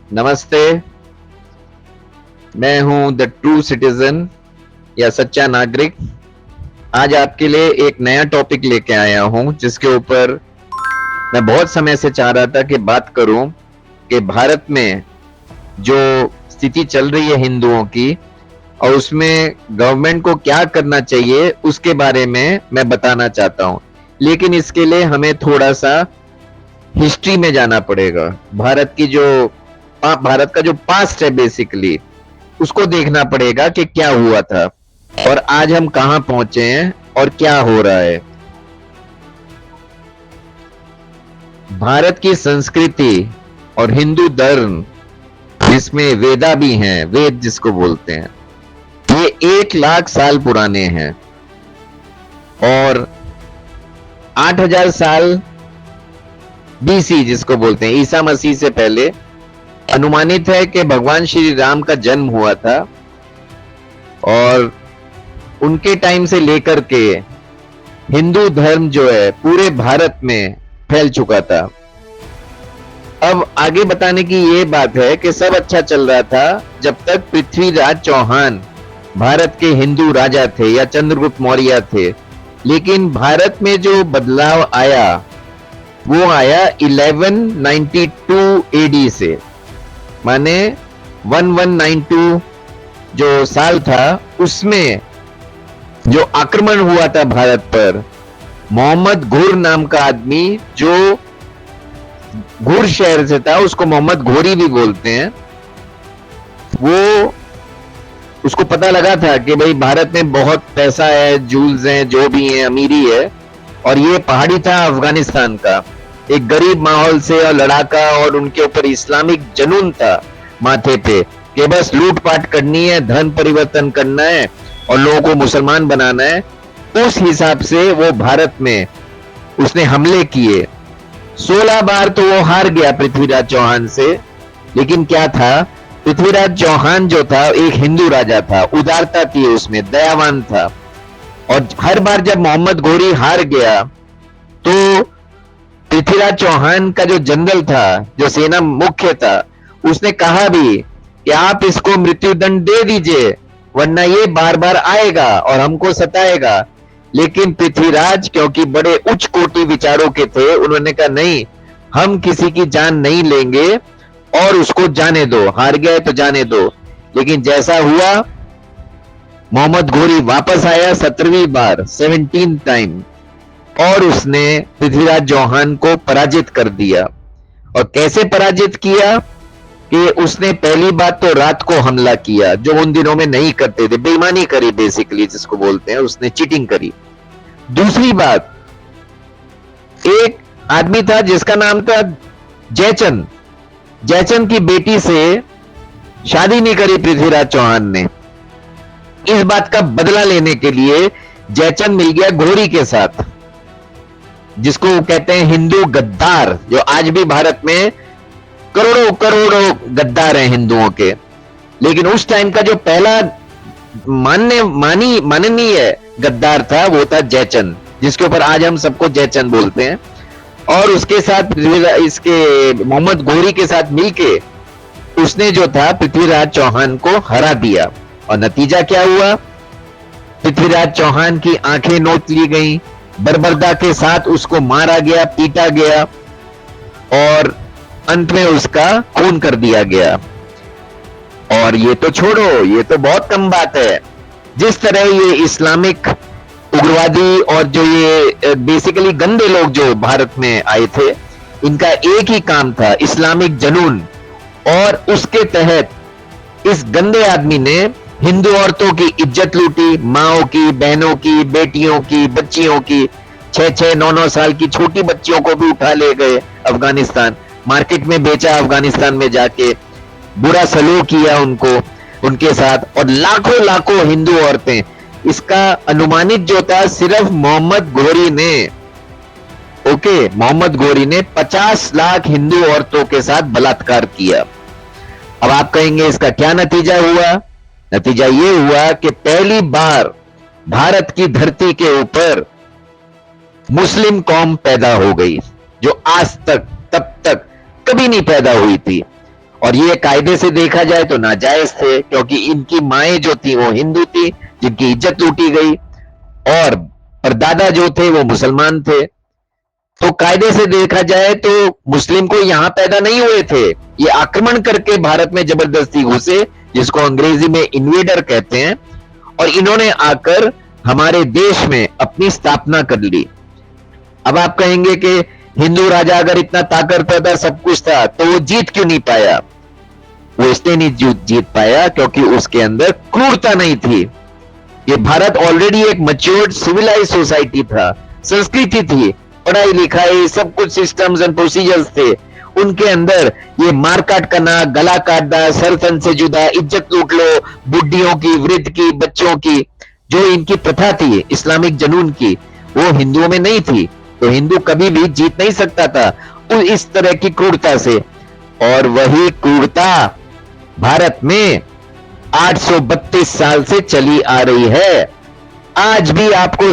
नमस्ते। मैं हूं द ट्रू सिटीजन या सच्चा नागरिक। आज आपके लिए एक नया टॉपिक लेके आया हूं जिसके ऊपर मैं बहुत समय से चाह रहा था कि बात करूं कि भारत में जो स्थिति चल रही है हिंदुओं की और उसमें गवर्नमेंट को क्या करना चाहिए उसके बारे में मैं बताना चाहता हूं। लेकिन इसके लिए हमें थोड़ा सा हिस्ट्री में जाना पड़ेगा। भारत का जो पास्ट है बेसिकली उसको देखना पड़ेगा कि क्या हुआ था और आज हम कहां पहुंचे हैं और क्या हो रहा है। भारत की संस्कृति और हिंदू धर्म जिसमें वेदा भी हैं, वेद जिसको बोलते हैं, ये 1 लाख साल पुराने हैं और 8,000 साल बीसी जिसको बोलते हैं, ईसा मसीह से पहले अनुमानित है कि भगवान श्री राम का जन्म हुआ था और उनके टाइम से लेकर के हिंदू धर्म जो है पूरे भारत में फैल चुका था। अब आगे बताने की ये बात है कि सब अच्छा चल रहा था जब तक पृथ्वीराज चौहान भारत के हिंदू राजा थे या चंद्रगुप्त मौर्य थे। लेकिन भारत में जो बदलाव आया वो आया 1192 एडी से, माने 1192 जो साल था उसमें जो आक्रमण हुआ था भारत पर, मोहम्मद घुर नाम का आदमी जो घुर शहर से था, उसको मोहम्मद घोरी भी बोलते हैं, वो उसको पता लगा था कि भाई भारत में बहुत पैसा है, जूल्स हैं, जो भी है, अमीरी है, और ये पहाड़ी था अफगानिस्तान का, एक गरीब माहौल से और लड़ाका, और उनके ऊपर इस्लामिक जुनून था माथे पे कि बस लूटपाट करनी है, धन परिवर्तन करना है और लोगों को मुसलमान बनाना है। उस हिसाब से वो भारत में उसने हमले किए। 16 बार तो वो हार गया पृथ्वीराज चौहान से। लेकिन क्या था, पृथ्वीराज चौहान जो था एक हिंदू राजा था, उदारता थी उसमें, दयावान था, और हर बार जब मोहम्मद घोरी हार गया तो पृथ्वीराज चौहान का जो जनरल था, जो सेना मुख्य था, उसने कहा भी कि आप इसको मृत्युदंड दे दीजिए वरना ये बार बार आएगा और हमको सताएगा। लेकिन पृथ्वीराज क्योंकि बड़े उच्च कोटि विचारों के थे, उन्होंने कहा नहीं, हम किसी की जान नहीं लेंगे और उसको जाने दो, हार गए तो जाने दो। लेकिन जैसा हुआ, मोहम्मद घोरी वापस आया 17वीं बार, 17th टाइम, और उसने पृथ्वीराज चौहान को पराजित कर दिया। और कैसे पराजित किया कि उसने पहली बात तो रात को हमला किया, जो उन दिनों में नहीं करते थे, बेईमानी करी बेसिकली जिसको बोलते हैं, उसने चीटिंग करी। दूसरी बात, एक आदमी था जिसका नाम था जयचंद, जयचंद की बेटी से शादी नहीं करी पृथ्वीराज चौहान ने। इस बात का बदला लेने के लिए जयचंद मिल गया घोरी के साथ, जिसको कहते हैं हिंदू गद्दार, जो आज भी भारत में करोड़ों करोड़ों गद्दार हैं हिंदुओं के। लेकिन उस टाइम का जो पहला माननीय गद्दार था वो था जयचंद, जिसके ऊपर आज हम सबको जयचंद बोलते हैं। और उसके साथ इसके मोहम्मद घोरी के साथ मिलके उसने जो था पृथ्वीराज चौहान को हरा दिया। और नतीजा क्या हुआ, पृथ्वीराज चौहान की आंखें नोच ली गई, बर्बरता के साथ उसको मारा गया, पीटा गया और अंत में उसका खून कर दिया गया। और ये तो छोड़ो, ये तो बहुत कम बात है, जिस तरह ये इस्लामिक उग्रवादी और जो ये बेसिकली गंदे लोग जो भारत में आए थे, इनका एक ही काम था, इस्लामिक जुनून। और उसके तहत इस गंदे आदमी ने हिंदू औरतों की इज्जत लूटी, माओ की, बहनों की, बेटियों की, बच्चियों की, 6-6, 9-9 साल की छोटी बच्चियों को भी उठा ले गए अफगानिस्तान, मार्केट में बेचा, अफगानिस्तान में जाके बुरा सलूक किया उनको, उनके साथ, और लाखों लाखों हिंदू औरतें। इसका अनुमानित जो था सिर्फ मोहम्मद घोरी ने, मोहम्मद घोरी ने 50 लाख हिंदू औरतों के साथ बलात्कार किया। अब आप कहेंगे इसका क्या नतीजा हुआ? नतीजा ये हुआ कि पहली बार भारत की धरती के ऊपर मुस्लिम कौम पैदा हो गई, जो आज तक तब तक कभी नहीं पैदा हुई थी। और ये कायदे से देखा जाए तो नाजायज थे, क्योंकि इनकी माएं जो थी वो हिंदू थी, जिनकी इज्जत लूटी गई, और परदादा जो थे वो मुसलमान थे। तो कायदे से देखा जाए तो मुस्लिम को यहां पैदा नहीं हुए थे, ये आक्रमण करके भारत में जबरदस्ती घुसे, जिसको अंग्रेजी में इन्वेडर कहते हैं, और इन्होंने आकर हमारे देश में अपनी स्थापना कर ली। अब आप कहेंगे कि हिंदू राजा अगर इतना ताकतवर था, सब कुछ था, तो वो जीत क्यों नहीं पाया? वो इसलिए नहीं जीत पाया क्योंकि उसके अंदर क्रूरता नहीं थी। ये भारत ऑलरेडी एक मैच्योर्ड सिविलाइज सोसाइटी था, संस्कृति थी, पढ़ाई लिखाई सब कुछ सिस्टम्स एंड प्रोसीजर्स थे। उनके अंदर ये मार काट करना, गला काटना, सर तन से जुदा, इज्जत लूट लो, बुढ़ियों की, वृद्ध की, बच्चों की, जो इनकी प्रथा थी इस्लामिक जुनून की, वो हिंदुओं में नहीं थी। तो हिंदू कभी भी जीत नहीं सकता था इस तरह की क्रूरता से। और वही क्रूरता भारत में 832 साल से चली आ रही है। आज भी आपको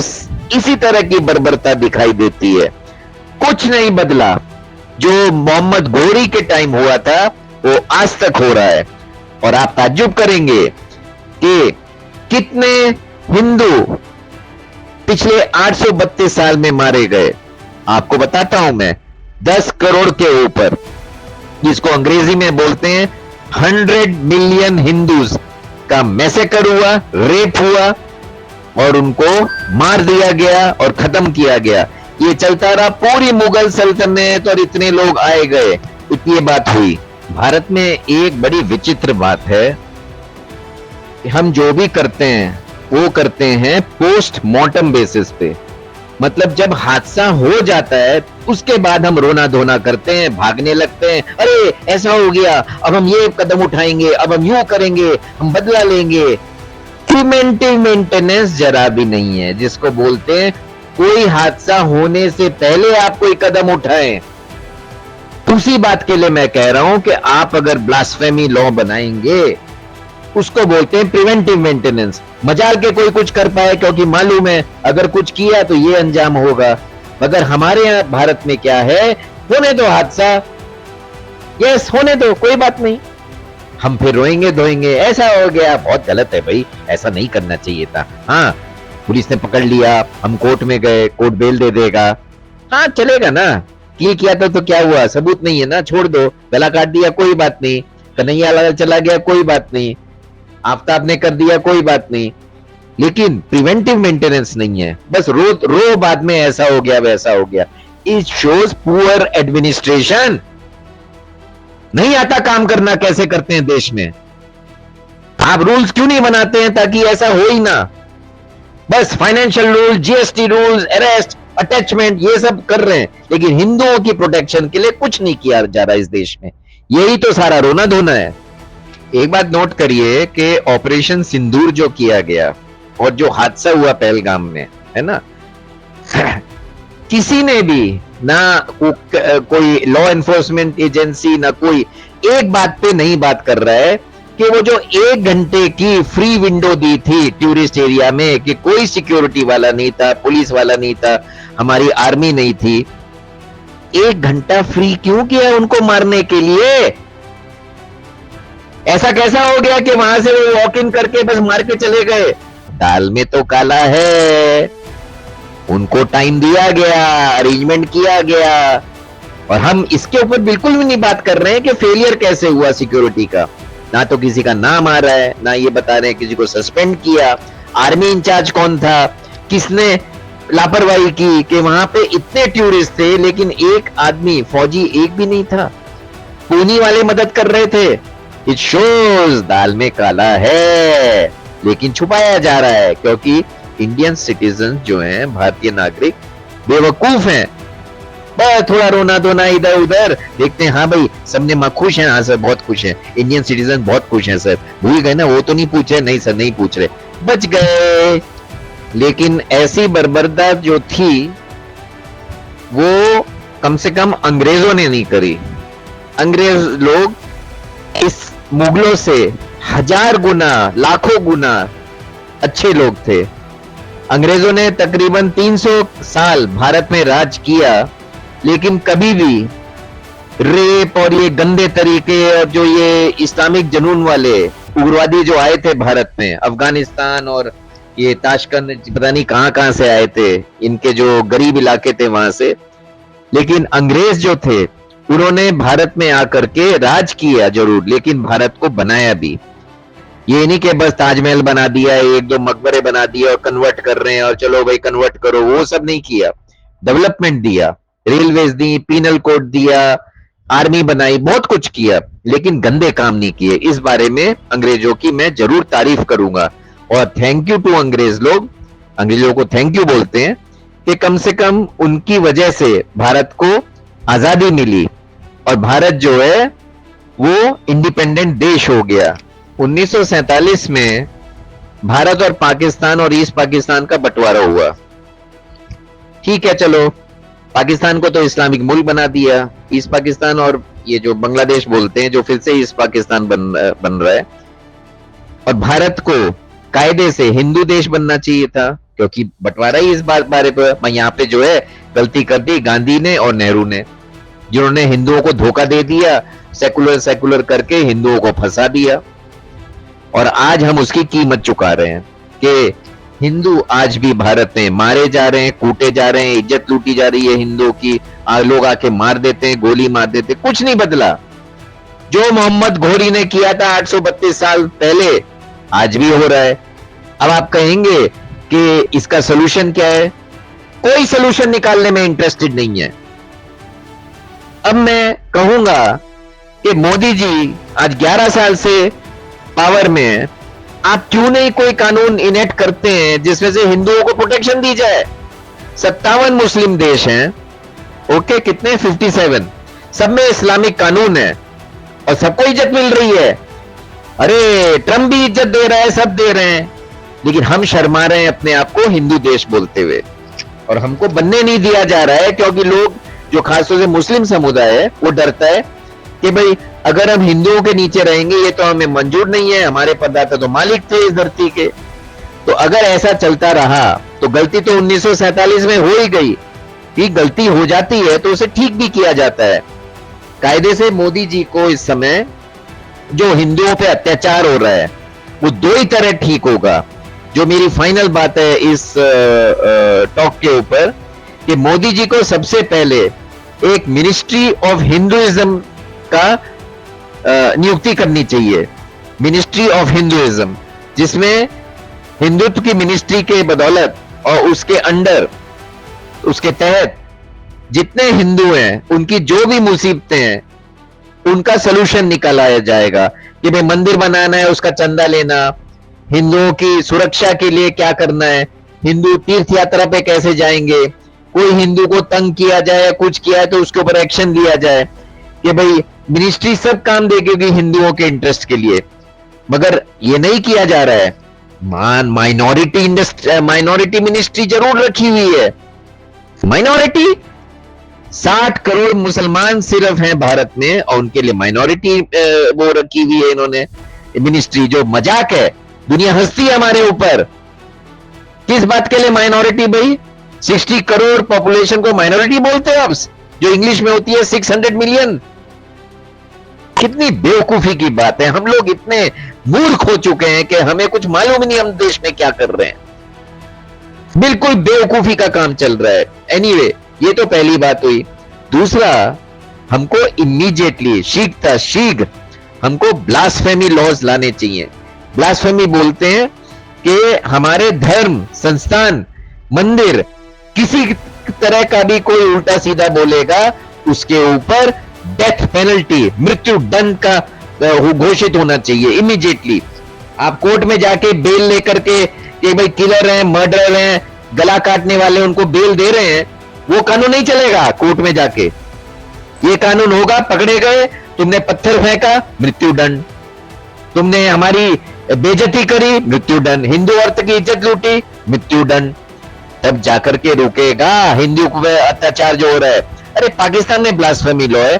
इसी तरह की बर्बरता दिखाई देती है, कुछ नहीं बदला। जो मोहम्मद घोरी के टाइम हुआ था वो आज तक हो रहा है। और आप ताज्जुब करेंगे कि कितने हिंदू पिछले 832 साल में मारे गए। आपको बताता हूं मैं, 10 करोड़ के ऊपर, जिसको अंग्रेजी में बोलते हैं 100 मिलियन हिंदूज का मैसेकर हुआ, रेप हुआ, और उनको मार दिया गया और खत्म किया गया। ये चलता रहा पूरी मुगल सल्तनत, और इतने लोग आए गए, इतनी बात हुई। भारत में एक बड़ी विचित्र बात है, हम जो भी करते हैं वो करते हैं पोस्ट मॉर्टम बेसिस पे। मतलब जब हादसा हो जाता है उसके बाद हम रोना धोना करते हैं, भागने लगते हैं, अरे ऐसा हो गया, अब हम ये कदम उठाएंगे, अब हम यूं करेंगे, हम बदला लेंगे। प्रिवेंटिव मेंटेनेंस जरा भी नहीं है, जिसको बोलते हैं कोई हादसा होने से पहले आप कोई कदम उठाएं। उसी बात के लिए मैं कह रहा हूं कि आप अगर ब्लास्फेमी लॉ बनाएंगे, उसको बोलते हैं प्रिवेंटिव मेंटेनेंस। मजाल के कोई कुछ कर पाए, क्योंकि मालूम है अगर कुछ किया तो ये अंजाम होगा। मगर हमारे यहां भारत में क्या है, होने दो हादसा, यस होने दो, कोई बात नहीं, हम फिर रोएंगे धोएंगे, ऐसा हो गया, बहुत गलत है भाई, ऐसा नहीं करना चाहिए था। हाँ, पुलिस ने पकड़ लिया, हम कोर्ट में गए, कोर्ट बेल दे देगा, हाँ चलेगा ना। ये किया था तो क्या हुआ, सबूत नहीं है ना, छोड़ दो। गला काट दिया कोई बात नहीं, कन्हैया चला गया कोई बात नहीं, आफ्ताब ने कर दिया कोई बात नहीं। लेकिन प्रिवेंटिव मेंटेनेंस नहीं है, बस रो बाद में ऐसा हो गया वैसा हो गया। It shows poor administration. नहीं आता काम करना कैसे करते हैं देश में। आप रूल्स क्यों नहीं बनाते हैं ताकि ऐसा हो ही ना। बस financial rule, GST rules, arrest, attachment, ये सब कर रहे हैं, लेकिन हिंदुओं की प्रोटेक्शन के लिए कुछ नहीं किया जा रहा इस देश में। यही तो सारा रोना धोना है। एक बात नोट करिए कि ऑपरेशन सिंदूर जो किया गया और जो हादसा हुआ पहलगाम में, है ना, किसी ने भी ना कोई लॉ एनफोर्समेंट एजेंसी ना कोई एक बात पे नहीं बात कर रहा है कि वो जो 1 घंटे की फ्री विंडो दी थी टूरिस्ट एरिया में, कि कोई सिक्योरिटी वाला नहीं था, पुलिस वाला नहीं था, हमारी आर्मी नहीं थी, 1 घंटा फ्री क्यों किया उनको मारने के लिए? ऐसा कैसा हो गया कि वहां से वो वॉक इन करके बस मार के चले गए? दाल में तो काला है। उनको टाइम दिया गया, अरेंजमेंट किया गया, और हम इसके ऊपर बिल्कुल भी नहीं बात कर रहे हैं कि फेलियर कैसे हुआ सिक्योरिटी का। ना तो किसी का नाम आ रहा है, ना ये बता रहे हैं किसी को सस्पेंड किया, आर्मी इंचार्ज कौन था, किसने लापरवाही की कि वहां पे इतने टूरिस्ट थे लेकिन एक आदमी फौजी एक भी नहीं था, पूनी वाले मदद कर रहे थे। इट शोज दाल में काला है, लेकिन छुपाया जा रहा है क्योंकि इंडियन सिटीजन जो हैं, भारतीय नागरिक, बेवकूफ हैं। बस थोड़ा रोना धोना इधर उधर देखते हैं, हाँ भाई सबने मां खुश हैं, हाँ सर बहुत खुश हैं, इंडियन सिटीजन बहुत खुश हैं सर, भूल गए ना, वो तो नहीं पूछे, नहीं सर नहीं पूछ रहे, बच गए। लेकिन ऐसी बर्बरता जो थी वो कम से कम अंग्रेजों ने नहीं करी। अंग्रेज लोग इस मुगलों से 1000 गुना, लाखों गुना अच्छे लोग थे। अंग्रेजों ने तकरीबन 300 साल भारत में राज किया, लेकिन कभी भी रेप और ये गंदे तरीके और जो ये इस्लामिक जुनून वाले उग्रवादी जो आए थे भारत में, अफगानिस्तान और ये ताशकंद पता नहीं कहां से आए थे, इनके जो गरीब इलाके थे वहां से। लेकिन अंग्रेज जो थे उन्होंने भारत में आकर के राज किया जरूर, लेकिन भारत को बनाया भी। ये नहीं कि बस ताजमहल बना दिया, एक दो मकबरे बना दिया और कन्वर्ट कर रहे हैं और चलो भाई कन्वर्ट करो, वो सब नहीं किया। डेवलपमेंट दिया, रेलवेज दी, पीनल कोड दिया, आर्मी बनाई, बहुत कुछ किया, लेकिन गंदे काम नहीं किए। इस बारे में अंग्रेजों की मैं जरूर तारीफ करूंगा और थैंक यू टू अंग्रेज लोग, अंग्रेजों को थैंक यू बोलते हैं कि कम से कम उनकी वजह से भारत को आजादी मिली और भारत जो है वो इंडिपेंडेंट देश हो गया। 1947 में भारत और पाकिस्तान और ईस्ट पाकिस्तान का बंटवारा हुआ। ठीक है, चलो पाकिस्तान को तो इस्लामिक मुल्क बना दिया, ईस्ट पाकिस्तान और ये जो बांग्लादेश बोलते हैं जो फिर से ईस्ट पाकिस्तान बन रहा है, और भारत को कायदे से हिंदू देश बनना चाहिए था, क्योंकि बंटवारा ही इस बारे पर यहाँ पे जो है गलती कर दी गांधी ने और नेहरू ने, जिन्होंने हिंदुओं को धोखा दे दिया, सेकुलर करके हिंदुओं को फंसा दिया। और आज हम उसकी कीमत चुका रहे हैं कि हिंदू आज भी भारत में मारे जा रहे हैं, कूटे जा रहे हैं, इज्जत लूटी जा रही है हिंदुओं की, लोग आके मार देते हैं, गोली मार देते हैं, कुछ नहीं बदला। जो मोहम्मद घोरी ने किया था 832 साल पहले आज भी हो रहा है। अब आप कहेंगे कि इसका सोल्यूशन क्या है? कोई सोल्यूशन निकालने में इंटरेस्टेड नहीं है। अब मैं कहूंगा कि मोदी जी आज 11 साल से पावर में है, आप क्यों नहीं कोई कानून इनेक्ट करते हैं जिसमें से हिंदुओं को प्रोटेक्शन दी जाए? 57 मुस्लिम देश हैं, ओके, कितने 57, सब में इस्लामिक कानून है और सबको इज्जत मिल रही है। अरे ट्रम्प भी इज्जत दे रहा है, सब दे रहे हैं, लेकिन हम शर्मा रहे हैं अपने आप को हिंदू देश बोलते हुए, और हमको बनने नहीं दिया जा रहा है क्योंकि लोग जो खासतौर से मुस्लिम समुदाय है वो डरता है कि भाई अगर हम हिंदुओं के नीचे रहेंगे ये तो हमें मंजूर नहीं है, हमारे परदादा तो मालिक थे इस धरती के। तो अगर ऐसा चलता रहा तो गलती तो 1947 में हो ही गई, कि गलती हो जाती है तो उसे ठीक भी किया जाता है। कायदे से मोदी जी को इस समय जो हिंदुओं पे अत्याचार हो रहा है वो दो ही तरह ठीक होगा। जो मेरी फाइनल बात है इस टॉक के ऊपर, कि मोदी जी को सबसे पहले एक मिनिस्ट्री ऑफ हिंदुइज्म का नियुक्ति करनी चाहिए, मिनिस्ट्री ऑफ हिंदुइज्म, जिसमें हिंदुत्व की मिनिस्ट्री के बदौलत और उसके अंडर, उसके तहत जितने हिंदू हैं उनकी जो भी मुसीबतें हैं उनका सलूशन निकाला जाएगा। कि भाई मंदिर बनाना है उसका चंदा लेना, हिंदुओं की सुरक्षा के लिए क्या करना है, हिंदू तीर्थ यात्रा पे कैसे जाएंगे, कोई हिंदू को तंग किया जाए, कुछ किया है तो उसके ऊपर एक्शन लिया जाए। कि भाई मिनिस्ट्री सब काम देगी हिंदुओं के इंटरेस्ट के लिए, मगर ये नहीं किया जा रहा है। माइनॉरिटी मिनिस्ट्री जरूर रखी हुई है। माइनॉरिटी 60 करोड़ मुसलमान सिर्फ हैं भारत में और उनके लिए माइनॉरिटी वो रखी हुई है इन्होंने मिनिस्ट्री, जो मजाक है। दुनिया हंसती है हमारे ऊपर। किस बात के लिए माइनॉरिटी भाई? 60 करोड़ पॉपुलेशन को माइनॉरिटी बोलते हैं अब, जो इंग्लिश में होती है 600 मिलियन। कितनी बेवकूफी की बात है। हम लोग इतने मूर्ख हो चुके हैं कि हमें कुछ मालूम नहीं हम देश में क्या कर रहे हैं। बिल्कुल बेवकूफी का काम चल रहा है। एनीवे, ये तो पहली बात हुई। दूसरा, हमको इमीडिएटली शीघ्र हमको ब्लास्फेमी लॉज लाने चाहिए। ब्लास्फेमी बोलते हैं कि हमारे धर्म, संस्थान, मंदिर किसी तरह का भी कोई उल्टा सीधा बोलेगा उसके ऊपर डेथ पेनल्टी, मृत्यु दंड का घोषित होना चाहिए इमीडिएटली। आप कोर्ट में जाके बेल लेकर के कि भाई किलर हैं, मर्डरर हैं, गला काटने वाले उनको बेल दे रहे हैं, वो कानून नहीं चलेगा। कोर्ट में जाके ये कानून होगा, पकड़े गए, तुमने पत्थर फेंका, मृत्यु दंड, तुमने हमारी बेइज्जती करी, मृत्यु दंड, हिंदू औरत की इज्जत लूटी, मृत्यु दंड। तब जाकर के रुकेगा हिंदू को अत्याचार जो हो रहा है। अरे पाकिस्तान में ब्लास्फेमी लॉ है,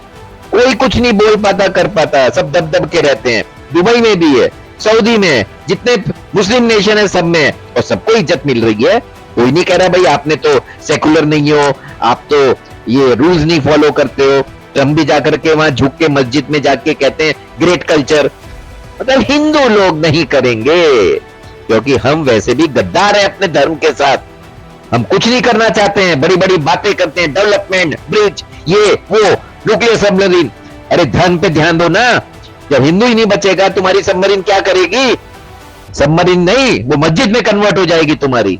कोई कुछ नहीं बोल पाता, कर पाता, सब दब दब के रहते हैं। दुबई में भी है, सऊदी में है, जितने मुस्लिम नेशन है सब में है और सबको इज्जत मिल रही है। कोई नहीं कह रहा भाई आपने तो सेकुलर नहीं हो, आप तो ये रूल्स नहीं फॉलो करते हो। ट्रम्प भी जाकर के वहां झुक के मस्जिद में जाके कहते हैं ग्रेट कल्चर। मतलब हिंदू लोग नहीं करेंगे, क्योंकि हम वैसे भी गद्दार हैं अपने धर्म के साथ। हम कुछ नहीं करना चाहते हैं, बड़ी बड़ी बातें करते हैं, डेवलपमेंट, ब्रिज, ये वो, न्यूक्लियर सबमरीन। अरे धर्म पे ध्यान दो ना। जब हिंदू ही नहीं बचेगा, तुम्हारी सबमरीन क्या करेगी? सबमरीन नहीं, वो मस्जिद में कन्वर्ट हो जाएगी तुम्हारी।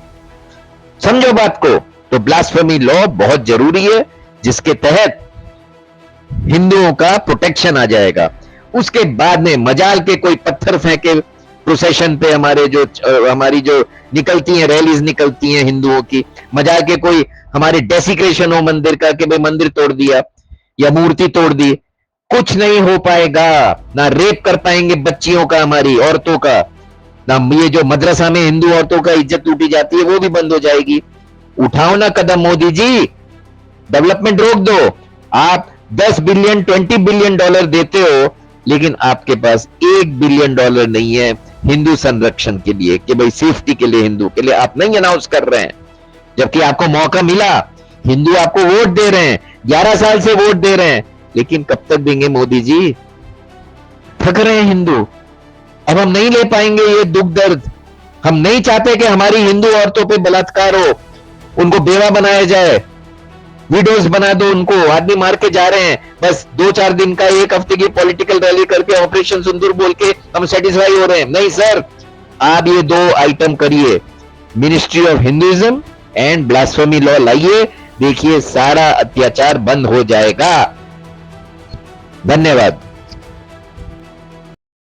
समझो बात को। तो ब्लास्फेमी लॉ बहुत जरूरी है, जिसके तहत हिंदुओं का प्रोटेक्शन आ जाएगा। उसके बाद में मजाल के कोई पत्थर फेंके प्रोसेशन पे, हमारी जो निकलती हैं रैलीज निकलती हैं हिंदुओं की, मजाल के कोई हमारे डेसिक्रेशन हो मंदिर का कि भाई मंदिर तोड़ दिया या मूर्ति तोड़ दी, कुछ नहीं हो पाएगा। ना रेप कर पाएंगे बच्चियों का, हमारी औरतों का, ना ये जो मदरसा में हिंदू औरतों का इज्जत लूटी जाती है वो भी बंद हो जाएगी। उठाओ ना कदम मोदी जी, डेवलपमेंट रोक दो। आप 10 बिलियन 20 बिलियन डॉलर देते हो, लेकिन आपके पास $1 बिलियन नहीं है हिंदू संरक्षण के लिए, कि भाई सेफ्टी के लिए, हिंदू के लिए आप नहीं अनाउंस कर रहे हैं। जबकि आपको मौका मिला, हिंदू आपको वोट दे रहे हैं, 11 साल से वोट दे रहे हैं, लेकिन कब तक देंगे मोदी जी? थक रहे हैं हिंदू। अब हम नहीं ले पाएंगे ये दुख दर्द। हम नहीं चाहते कि हमारी हिंदू औरतों पे बलात्कार हो, उनको बेवा बनाया जाए, विडोज बना दो उनको। आदमी मार के जा रहे हैं, बस 2-4 दिन का, 1 हफ्ते की पॉलिटिकल रैली करके ऑपरेशन सिंदूर बोल के हम सेटिस्फाई हो रहे हैं। नहीं सर, आप ये 2 आइटम करिए, ministry of Hinduism and blasphemy law लाइए, देखिए सारा अत्याचार बंद हो जाएगा। धन्यवाद।